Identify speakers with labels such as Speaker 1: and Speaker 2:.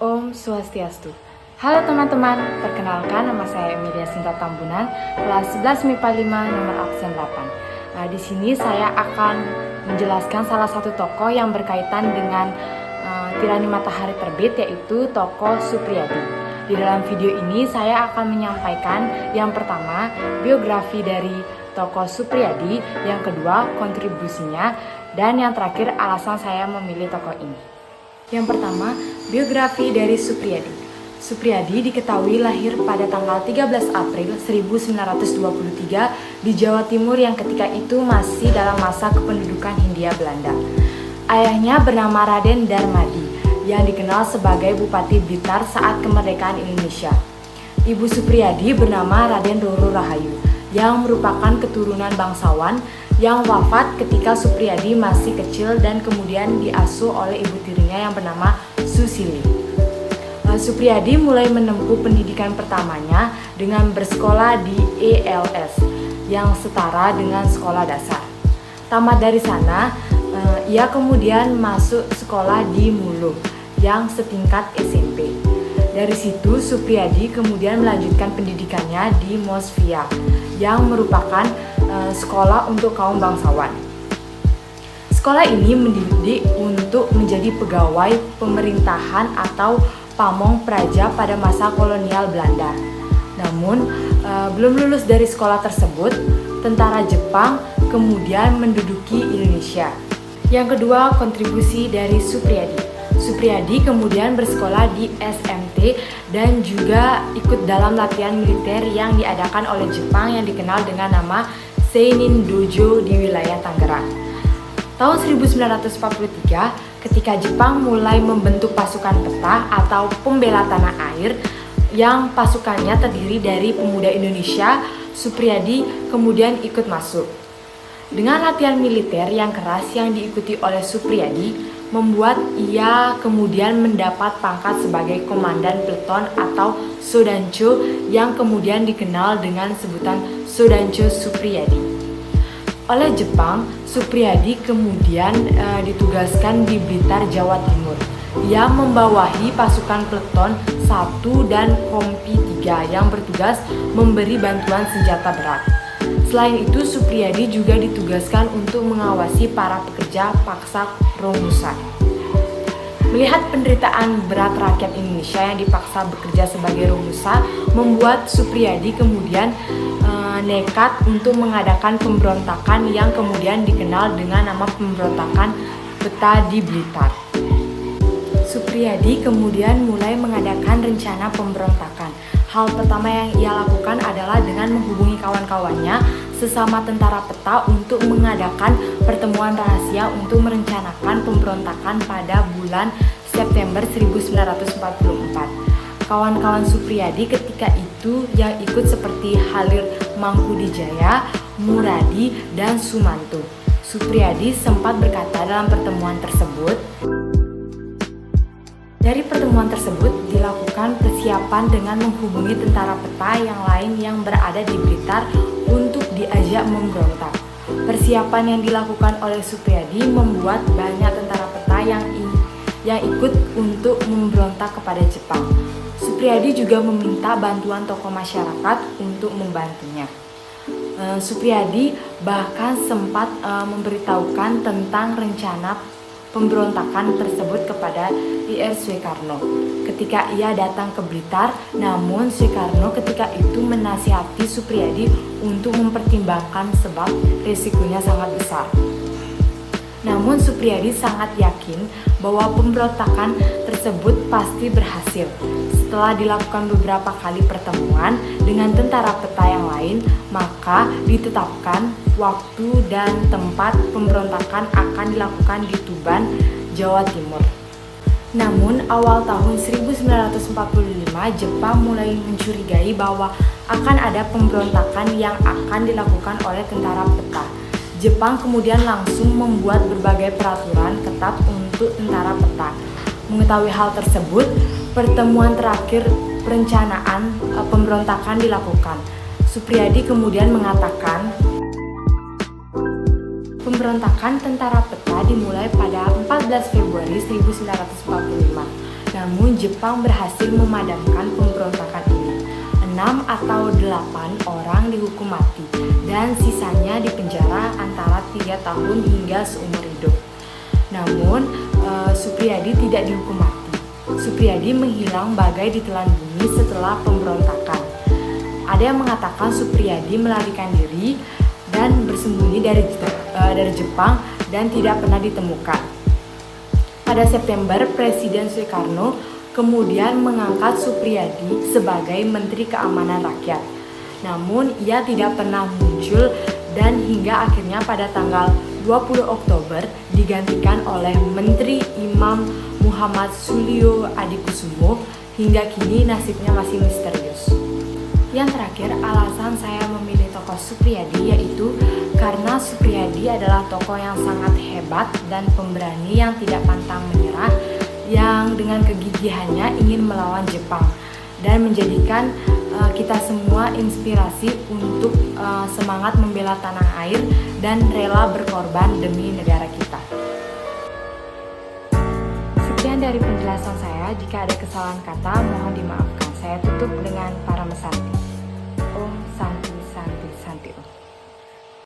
Speaker 1: Om Swastiastu. Halo teman-teman, perkenalkan nama saya Emilia Sinta Tambunan, kelas 11 MIPA 5 nomor absen 8. Di sini saya akan menjelaskan salah satu tokoh yang berkaitan dengan Tirani Matahari Terbit, yaitu tokoh Suprijadi. Di dalam video ini saya akan menyampaikan yang pertama biografi dari tokoh Suprijadi, yang kedua kontribusinya, dan yang terakhir alasan saya memilih tokoh ini. Yang pertama, biografi dari Suprijadi. Suprijadi diketahui lahir pada tanggal 13 April 1923 di Jawa Timur yang ketika itu masih dalam masa kependudukan Hindia Belanda. Ayahnya bernama Raden Darmadi yang dikenal sebagai Bupati Blitar saat kemerdekaan Indonesia. Ibu Suprijadi bernama Raden Roro Rahayu yang merupakan keturunan bangsawan yang wafat ketika Suprijadi masih kecil dan kemudian diasuh oleh ibu tirinya yang bernama Susili. Suprijadi mulai menempuh pendidikan pertamanya dengan bersekolah di ELS yang setara dengan sekolah dasar. Tamat dari sana, ia kemudian masuk sekolah di Mulu yang setingkat SMP. Dari situ Suprijadi kemudian melanjutkan pendidikannya di Mosvia yang merupakan sekolah untuk kaum bangsawan. Sekolah ini mendidik untuk menjadi pegawai pemerintahan atau pamong praja pada masa kolonial Belanda. Namun, belum lulus dari sekolah tersebut, tentara Jepang kemudian menduduki Indonesia. Yang kedua, kontribusi dari Suprijadi. Suprijadi kemudian bersekolah di SMT dan juga ikut dalam latihan militer yang diadakan oleh Jepang yang dikenal dengan nama Seinin Dojo di wilayah Tangerang. Tahun 1943, ketika Jepang mulai membentuk pasukan peta atau pembela tanah air yang pasukannya terdiri dari pemuda Indonesia, Suprijadi kemudian ikut masuk. Dengan latihan militer yang keras yang diikuti oleh Suprijadi, membuat ia kemudian mendapat pangkat sebagai komandan peleton atau Sodancho yang kemudian dikenal dengan sebutan Sodancho Suprijadi. Oleh Jepang, Suprijadi kemudian ditugaskan di Blitar, Jawa Timur. Ia membawahi pasukan peleton 1 dan kompi 3 yang bertugas memberi bantuan senjata berat. Selain itu, Suprijadi juga ditugaskan untuk mengawasi para pekerja paksa Romusa. Melihat penderitaan berat rakyat Indonesia yang dipaksa bekerja sebagai Romusa, membuat Suprijadi kemudian nekat untuk mengadakan pemberontakan yang kemudian dikenal dengan nama pemberontakan peta di Blitar. Suprijadi kemudian mulai mengadakan rencana pemberontakan. Hal pertama yang ia lakukan adalah dengan menghubungi kawan-kawannya sesama tentara peta untuk mengadakan pertemuan rahasia untuk merencanakan pemberontakan pada bulan September 1944. Kawan-kawan Suprijadi ketika itu yang ikut seperti Halir Mangkudijaya, Muradi, dan Sumanto. Suprijadi sempat berkata dalam pertemuan tersebut, dari pertemuan tersebut dilakukan persiapan dengan menghubungi tentara peta yang lain yang berada di Blitar untuk diajak memberontak. Persiapan yang dilakukan oleh Suprijadi membuat banyak tentara peta yang ikut untuk memberontak kepada Jepang. Suprijadi juga meminta bantuan tokoh masyarakat untuk membantunya. Suprijadi bahkan sempat memberitahukan tentang rencana pemberontakan tersebut kepada Ir Soekarno ketika ia datang ke Blitar. Namun Soekarno ketika itu menasihati Suprijadi untuk mempertimbangkan sebab risikonya sangat besar. Namun Suprijadi sangat yakin bahwa pemberontakan tersebut pasti berhasil. Setelah dilakukan beberapa kali pertemuan dengan tentara peta yang lain, maka ditetapkan waktu dan tempat pemberontakan akan dilakukan di Tuban, Jawa Timur. Namun awal tahun 1945 Jepang mulai mencurigai bahwa akan ada pemberontakan yang akan dilakukan oleh tentara peta. Jepang kemudian langsung membuat berbagai peraturan ketat untuk tentara peta. Mengetahui hal tersebut, pertemuan terakhir perencanaan pemberontakan dilakukan. Suprijadi kemudian mengatakan, pemberontakan tentara peta dimulai pada 14 Februari 1945. Namun Jepang berhasil memadamkan pemberontakan ini. 6 atau 8 orang dihukum mati dan sisanya dipenjara antara 3 tahun hingga seumur hidup. Namun Suprijadi tidak dihukum mati. Suprijadi menghilang bagai ditelan bumi setelah pemberontakan. Ada yang mengatakan Suprijadi melarikan diri dan bersembunyi dari Jepang dan tidak pernah ditemukan. Pada September, Presiden Soekarno kemudian mengangkat Suprijadi sebagai Menteri Keamanan Rakyat. Namun ia tidak pernah muncul dan hingga akhirnya pada tanggal 20 Oktober digantikan oleh Menteri Imam Muhammad Sulio Adikusumo. Hingga kini nasibnya masih misterius. Yang terakhir, alasan saya memilih tokoh Suprijadi yaitu karena Suprijadi adalah tokoh yang sangat hebat dan pemberani yang tidak pantang menyerah, yang dengan kegigihannya ingin melawan Jepang dan menjadikan kita semua inspirasi untuk semangat membela tanah air dan rela berkorban demi negara kita. Sekian dari penjelasan saya. Jika ada kesalahan kata, mohon dimaafkan. Saya tutup dengan para mesanti.